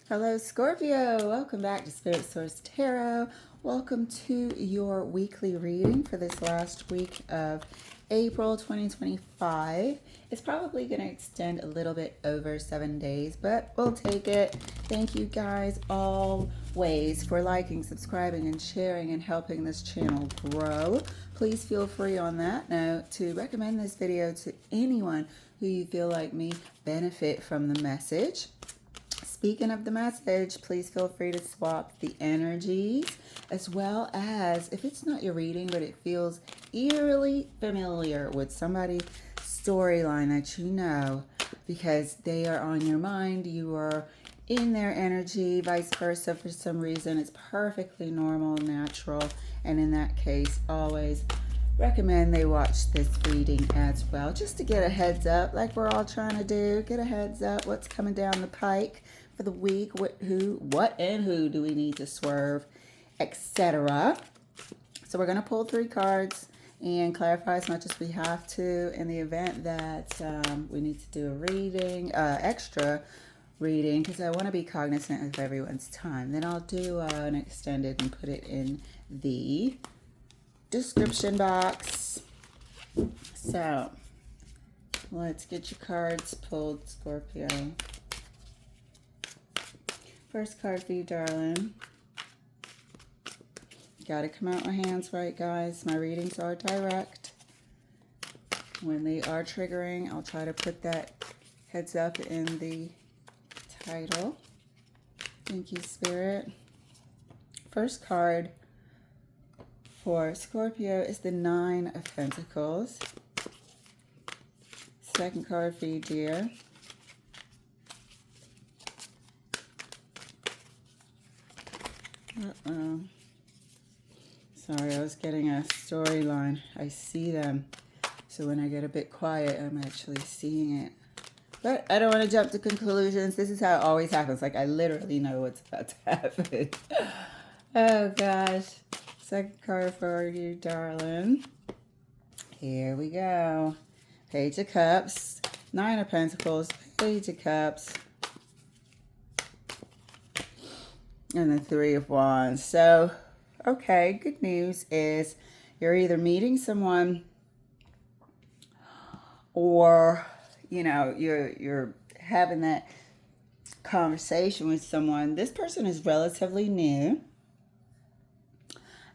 Hello, Scorpio. Welcome back to Spirit Source Tarot. Welcome to your weekly reading for this last week of April 2025. It's probably going to extend a little bit over 7 days, but we'll take it. Thank you guys always for liking, subscribing, and sharing and helping this channel grow. Please feel free on that note to recommend this video to anyone who you feel like may benefit from the message. Speaking of the message, please feel free to swap the energies, as well as, if it's not your reading, but it feels eerily familiar with somebody's storyline that you know, because they are on your mind, you are in their energy, vice versa. For some reason, it's perfectly normal, natural, and in that case, always recommend they watch this reading as well, just to get a heads up, like we're all trying to do. Get a heads up what's coming down the pike for the week, what and who do we need to swerve, etc. So we're going to pull 3 cards and clarify as much as we have to. In the event that we need to do a reading, extra reading, because I want to be cognizant of everyone's time, then I'll do an extended and put it in the description box. So let's get your cards pulled, Scorpio. First card for you, darling. Gotta come out my hands right, guys. My readings are direct. When they are triggering, I'll try to put that heads up in the title. Thank you, Spirit. First card for Scorpio is the 9 of Pentacles. Second card for you, dear. Uh-oh. Sorry, I was getting a storyline. I see them. So when I get a bit quiet, I'm actually seeing it. But I don't want to jump to conclusions. This is how it always happens. Like, I literally know what's about to happen. Oh, gosh. Second card for you, darling. Here we go. Page of Cups. 9 of Pentacles. Page of Cups. And the 3 of Wands. So, okay, good news is you're either meeting someone or, you know, you're having that conversation with someone. This person is relatively new.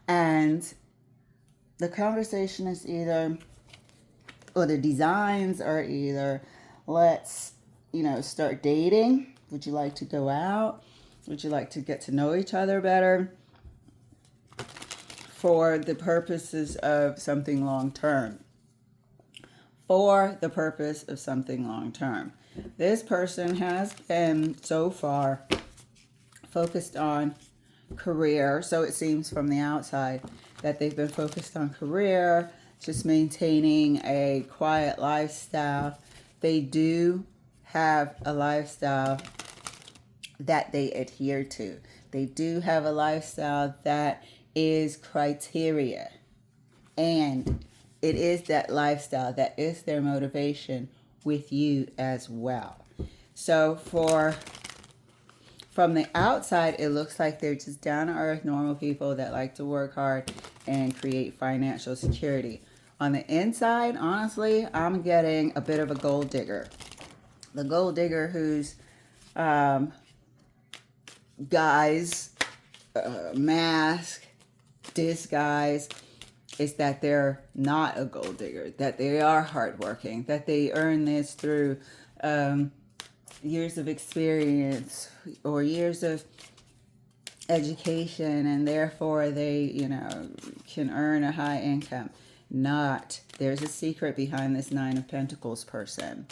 And the conversation is either, or the designs are either, let's, start dating. Would you like to go out? Would you like to get to know each other better? For the purposes of something long term. For the purpose of something long term. This person has been so far focused on career. So it seems from the outside that they've been focused on career, just maintaining a quiet lifestyle. They do have a lifestyle that they adhere to. They do have a lifestyle that is criteria. And it is that lifestyle that is their motivation with you as well. So from the outside, it looks like they're just down-to-earth, normal people that like to work hard and create financial security. On the inside, honestly, I'm getting a bit of a gold digger. The gold digger who's mask, disguise, is that they're not a gold digger, that they are hardworking, that they earn this through years of experience or years of education, and therefore they, can earn a high income. There's a secret behind this 9 of Pentacles person.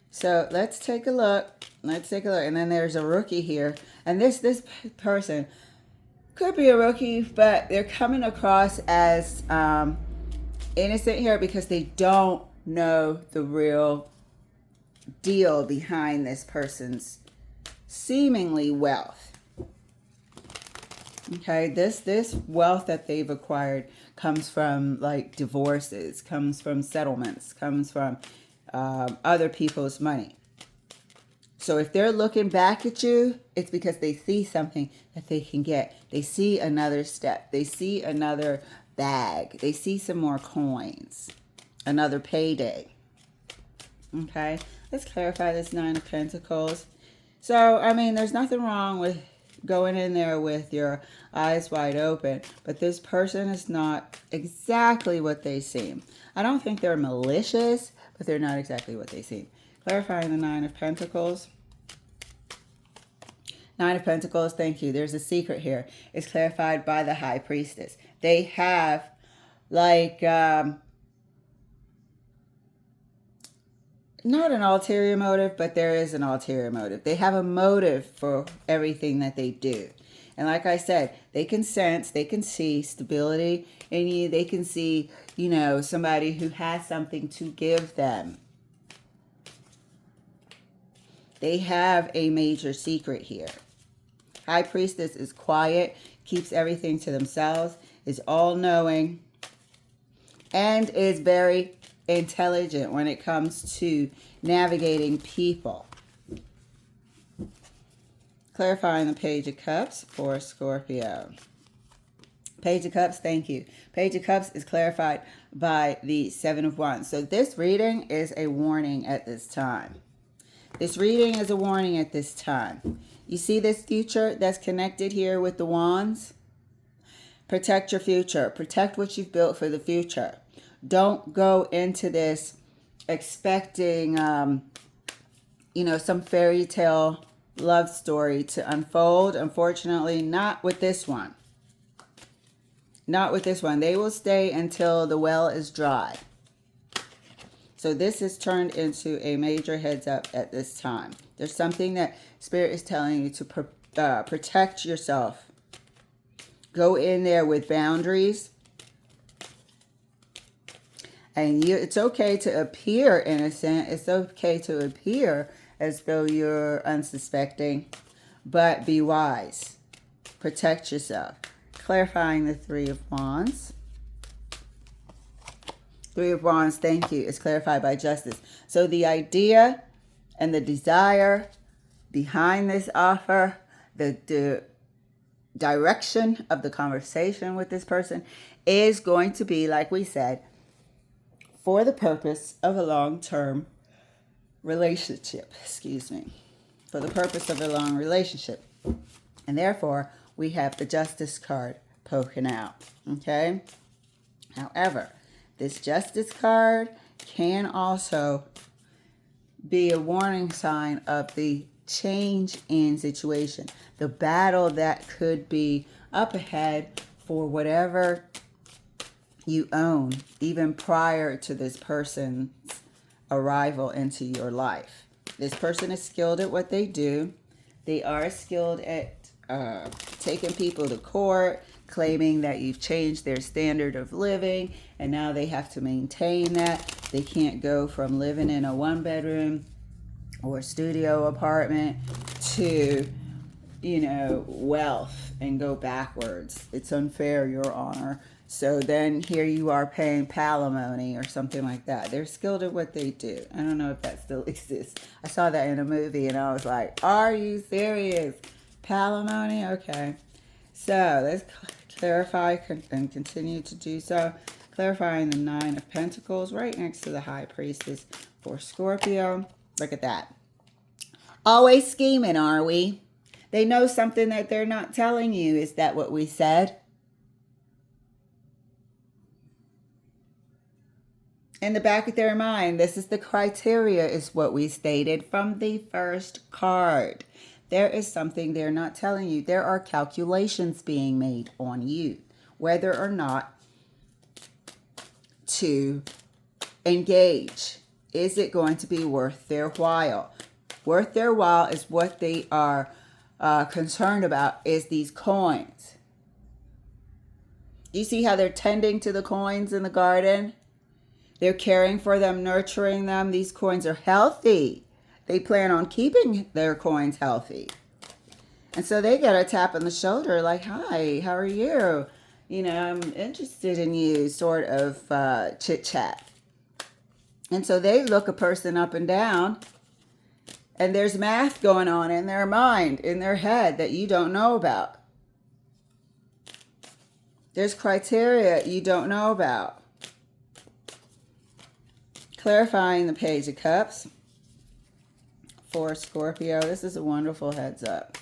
So let's take a look. And then there's a rookie here. And this person could be a rookie, but they're coming across as innocent here because they don't know the real deal behind this person's seemingly wealth. Okay, this wealth that they've acquired comes from like divorces, comes from settlements, comes from other people's money. So if they're looking back at you, it's because they see something that they can get. They see another step. They see another bag. They see some more coins. Another payday. Okay, let's clarify this Nine of Pentacles. So, I mean, there's nothing wrong with going in there with your eyes wide open, but this person is not exactly what they seem. I don't think they're malicious, but they're not exactly what they seem. Clarifying the Nine of Pentacles. Nine of Pentacles, thank you. There's a secret here. It's clarified by the High Priestess. They have, like, not an ulterior motive, but there is an ulterior motive. They have a motive for everything that they do. And like I said, they can sense, they can see stability in you. They can see, you know, somebody who has something to give them. They have a major secret here. High Priestess is quiet, keeps everything to themselves, is all-knowing, and is very intelligent when it comes to navigating people. Clarifying the Page of Cups for Scorpio. Page of Cups, thank you. Page of Cups is clarified by the Seven of Wands. So this reading is a warning at this time. This reading is a warning at this time. You see this future that's connected here with the wands? Protect your future. Protect what you've built for the future. Don't go into this expecting, you know, some fairy tale love story to unfold. Unfortunately, not with this one. Not with this one. They will stay until the well is dry. So this is turned into a major heads up at this time. There's something that Spirit is telling you to protect yourself. Go in there with boundaries. And it's okay to appear innocent. It's okay to appear as though you're unsuspecting. But be wise. Protect yourself. Clarifying the Three of Wands. Three of Wands, thank you. It's clarified by Justice. So the idea and the desire behind this offer, the direction of the conversation with this person is going to be, like we said, for the purpose of a long-term relationship. Excuse me. For the purpose of a long relationship. And therefore, we have the Justice card poking out. Okay? However, this Justice card can also be a warning sign of the change in situation. The battle that could be up ahead for whatever you own, even prior to this person's arrival into your life. This person is skilled at what they do. They are skilled at taking people to court, claiming that you've changed their standard of living, and now they have to maintain that. They can't go from living in a one-bedroom or studio apartment to, you know, wealth and go backwards. It's unfair, Your Honor. So then here you are paying palimony or something like that. They're skilled at what they do. I don't know if that still exists. I saw that in a movie and I was like, are you serious? Palimony? Okay. So let's clarify and continue to do so. Clarifying the Nine of Pentacles right next to the High Priestess for Scorpio. Look at that. Always scheming, are we? They know something that they're not telling you. Is that what we said? In the back of their mind, this is the criteria, is what we stated from the first card. There is something they're not telling you. There are calculations being made on you, whether or not to engage. Is it going to be worth their while? Worth their while is what they are concerned about, is these coins. You see how they're tending to the coins in the garden? They're caring for them, nurturing them. These coins are healthy. They plan on keeping their coins healthy. And so they get a tap on the shoulder like, hi, how are you? You know, I'm interested in you, sort of chit-chat. And so they look a person up and down And there's math going on in their mind, in their head that you don't know about. There's criteria you don't know about. Clarifying the Page of Cups for Scorpio. This is a wonderful heads up.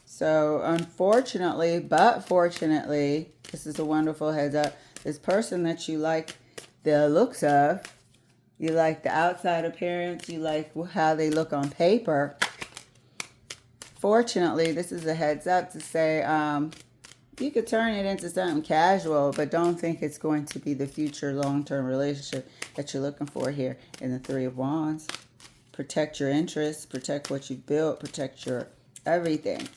So unfortunately, but fortunately, this is a wonderful heads up. This person that you like the looks of, you like the outside appearance, you like how they look on paper. Fortunately, this is a heads up to say you could turn it into something casual, but don't think it's going to be the future long-term relationship that you're looking for here in the Three of Wands. Protect your interests, protect what you've built, protect your everything.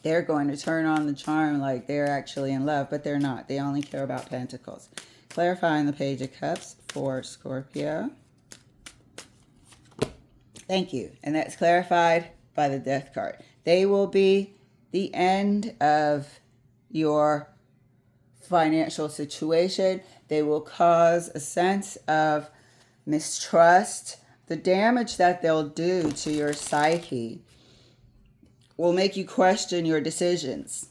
They're going to turn on the charm like they're actually in love, but they're not. They only care about pentacles. Clarifying the Page of Cups for Scorpio. Thank you. And that's clarified by the Death card. They will be the end of your financial situation. They will cause a sense of mistrust. The damage that they'll do to your psyche will make you question your decisions.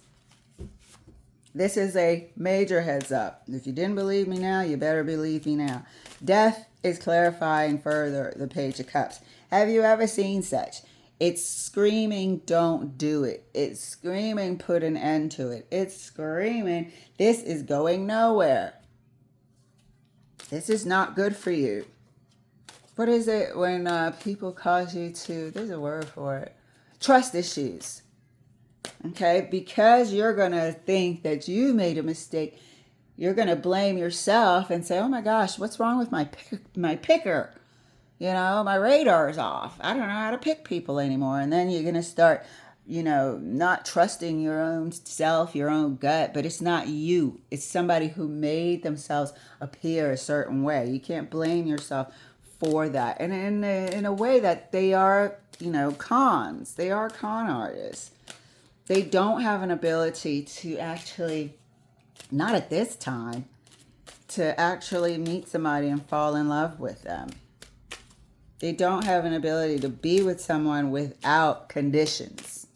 This is a major heads up. If you didn't believe me now, you better believe me now. Death is clarifying further the Page of Cups. Have you ever seen such? It's screaming, don't do it. It's screaming, put an end to it. It's screaming, this is going nowhere. This is not good for you. What is it when people cause you to, there's a word for it, trust issues. Okay, because you're going to think that you made a mistake, you're going to blame yourself and say, oh my gosh, what's wrong with my picker? You know, my radar is off. I don't know how to pick people anymore. And then you're going to start, you know, not trusting your own self, your own gut. But it's not you. It's somebody who made themselves appear a certain way. You can't blame yourself for that. And in a way that they are, you know, cons. They are con artists. They don't have an ability to actually, not at this time, to actually meet somebody and fall in love with them. They don't have an ability to be with someone without conditions.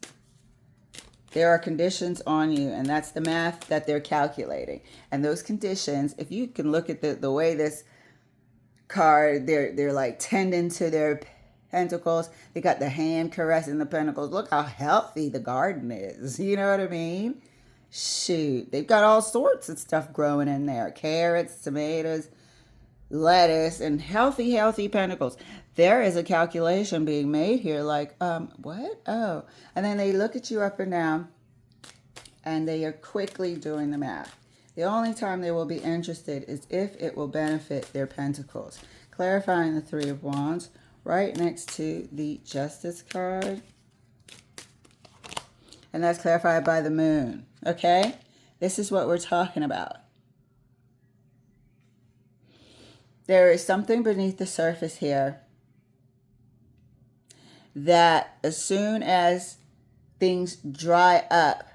There are conditions on you, and that's the math that they're calculating. And those conditions, if you can look at the way this card, they're like tending to their pentacles. They got the hand caressing the pentacles. Look how healthy the garden is. You know what I mean? Shoot. They've got all sorts of stuff growing in there. Carrots, tomatoes, lettuce, and healthy pentacles. There is a calculation being made here like, what? Oh. And then they look at you up and down, and they are quickly doing the math. The only time they will be interested is if it will benefit their pentacles. Clarifying the Three of Wands right next to the Justice card. And that's clarified by the Moon. Okay? This is what we're talking about. There is something beneath the surface here that as soon as things dry up,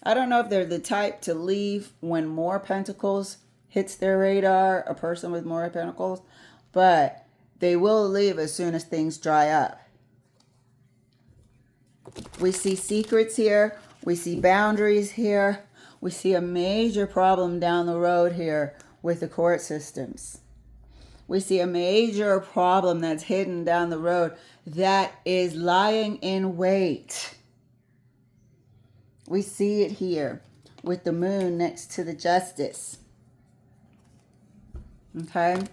I don't know if they're the type to leave when more pentacles hits their radar, a person with more pentacles, but they will leave as soon as things dry up. We see secrets here. We see boundaries here. We see a major problem down the road here with the court systems. We see a major problem that's hidden down the road that is lying in wait. We see it here with the Moon next to the Justice. Okay?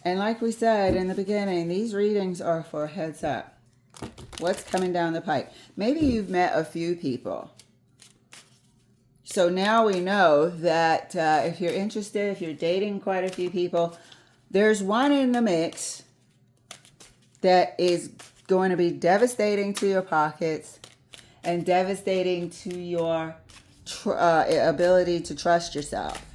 And like we said in the beginning, these readings are for heads up. What's coming down the pipe? Maybe you've met a few people. So now we know that if you're interested, if you're dating quite a few people, there's one in the mix that is going to be devastating to your pockets and devastating to your ability to trust yourself.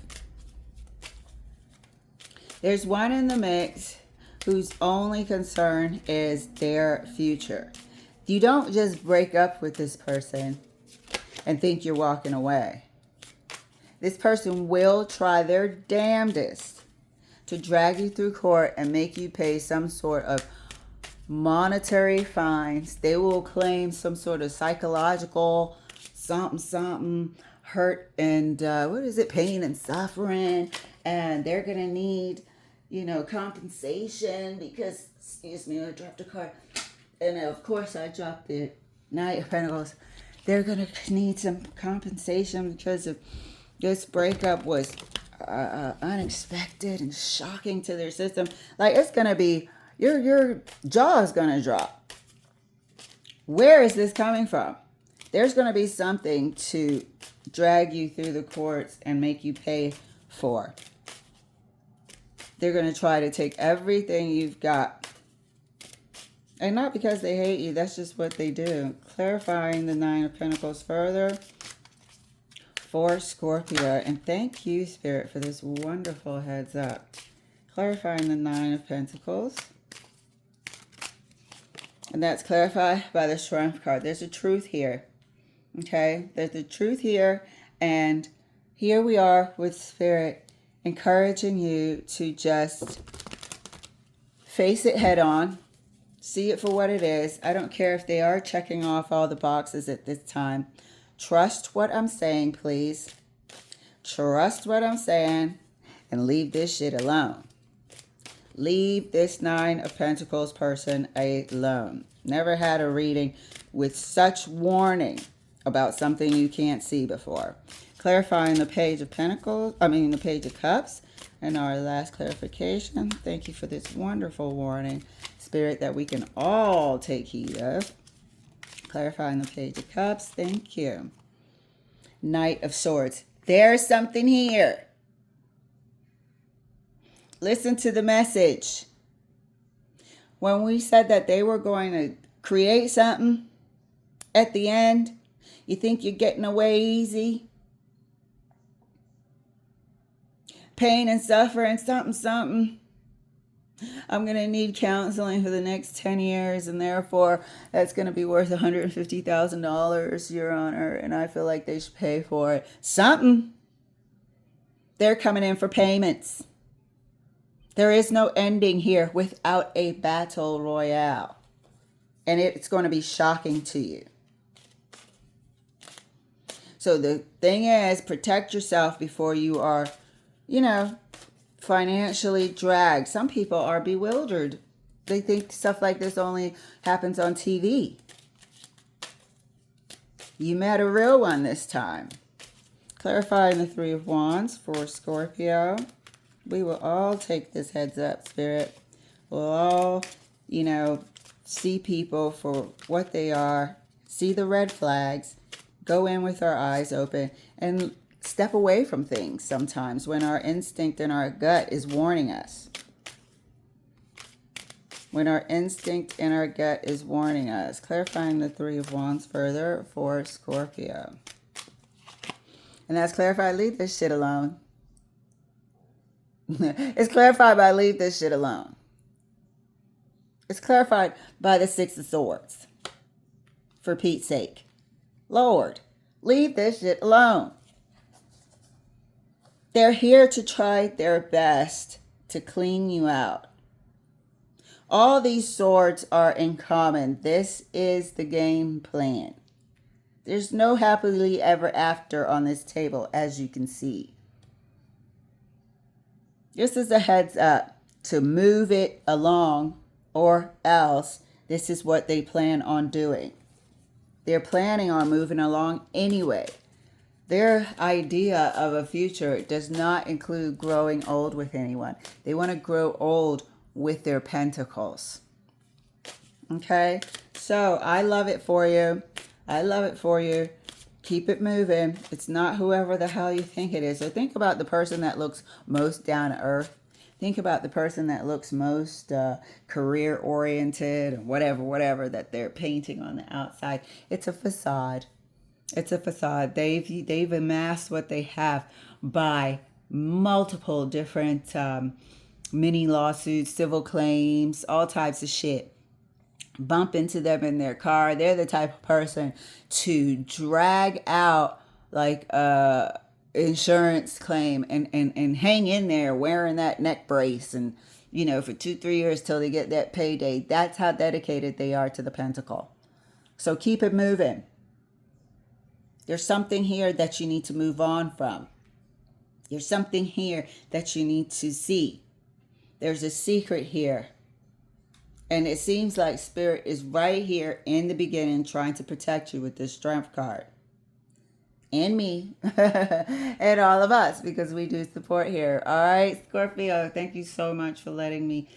There's one in the mix whose only concern is their future. You don't just break up with this person and think you're walking away. This person will try their damnedest to drag you through court and make you pay some sort of monetary fines. They will claim some sort of psychological something hurt and what is it, pain and suffering, and they're gonna need, compensation because, excuse me, I dropped a card, and of course I dropped the Knight of Pentacles. They're gonna need some compensation because of this breakup was unexpected and shocking to their system. Like, it's gonna be, your jaw is gonna drop. Where is this coming from? There's gonna be something to drag you through the courts and make you pay for. They're gonna try to take everything you've got. And not because they hate you, that's just what they do. Clarifying the Nine of Pentacles further for Scorpio. And thank you, Spirit, for this wonderful heads up. Clarifying the Nine of Pentacles. And that's clarified by the Strength card. There's a truth here. Okay? There's a truth here. And here we are with Spirit encouraging you to just face it head on. See it for what it is. I don't care if they are checking off all the boxes at this time. Trust what I'm saying, please. Trust what I'm saying and leave this shit alone. Leave this Nine of Pentacles person alone. Never had a reading with such warning about something you can't see before. Clarifying the Page of Pentacles, the Page of Cups. And our last clarification. Thank you for this wonderful warning, Spirit, that we can all take heed of. Clarifying the Page of Cups. Thank you. Knight of Swords. There's something here. Listen to the message. When we said that they were going to create something at the end, you think you're getting away easy? Pain and suffering, something. I'm going to need counseling for the next 10 years, and therefore that's going to be worth $150,000, Your Honor, and I feel like they should pay for it. Something. They're coming in for payments. There is no ending here without a battle royale, and it's going to be shocking to you. So the thing is, protect yourself before you are, financially dragged. Some people are bewildered. They think stuff like this only happens on TV. You met a real one this time. Clarifying the Three of Wands for Scorpio. We will all take this heads up, Spirit. We'll all, see people for what they are. See the red flags. Go in with our eyes open and step away from things sometimes when our instinct and our gut is warning us. When our instinct and our gut is warning us. Clarifying the Three of Wands further for Scorpio. And that's clarified, leave this shit alone. It's clarified by leave this shit alone. It's clarified by the Six of Swords. For Pete's sake. Lord, leave this shit alone. They're here to try their best to clean you out. All these swords are in common. This is the game plan. There's no happily ever after on this table, as you can see. This is a heads up to move it along, or else this is what they plan on doing. They're planning on moving along anyway. Their idea of a future does not include growing old with anyone. They want to grow old with their pentacles. Okay? So, I love it for you. I love it for you. Keep it moving. It's not whoever the hell you think it is. So, think about the person that looks most down to earth. Think about the person that looks most career-oriented and whatever that they're painting on the outside. It's a facade. It's a facade. They've amassed what they have by multiple different mini lawsuits, civil claims, all types of shit. Bump into them in their car. They're the type of person to drag out like insurance claim and hang in there wearing that neck brace and for 2-3 years till they get that payday. That's how dedicated they are to the pentacle. So keep it moving. There's something here that you need to move on from. There's something here that you need to see. There's a secret here. And it seems like Spirit is right here in the beginning trying to protect you with this Strength card. And me. And all of us, because we do support here. All right, Scorpio, thank you so much for letting me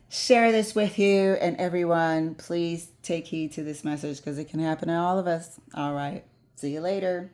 share this with you. And everyone, please take heed to this message because it can happen to all of us. All right. See you later.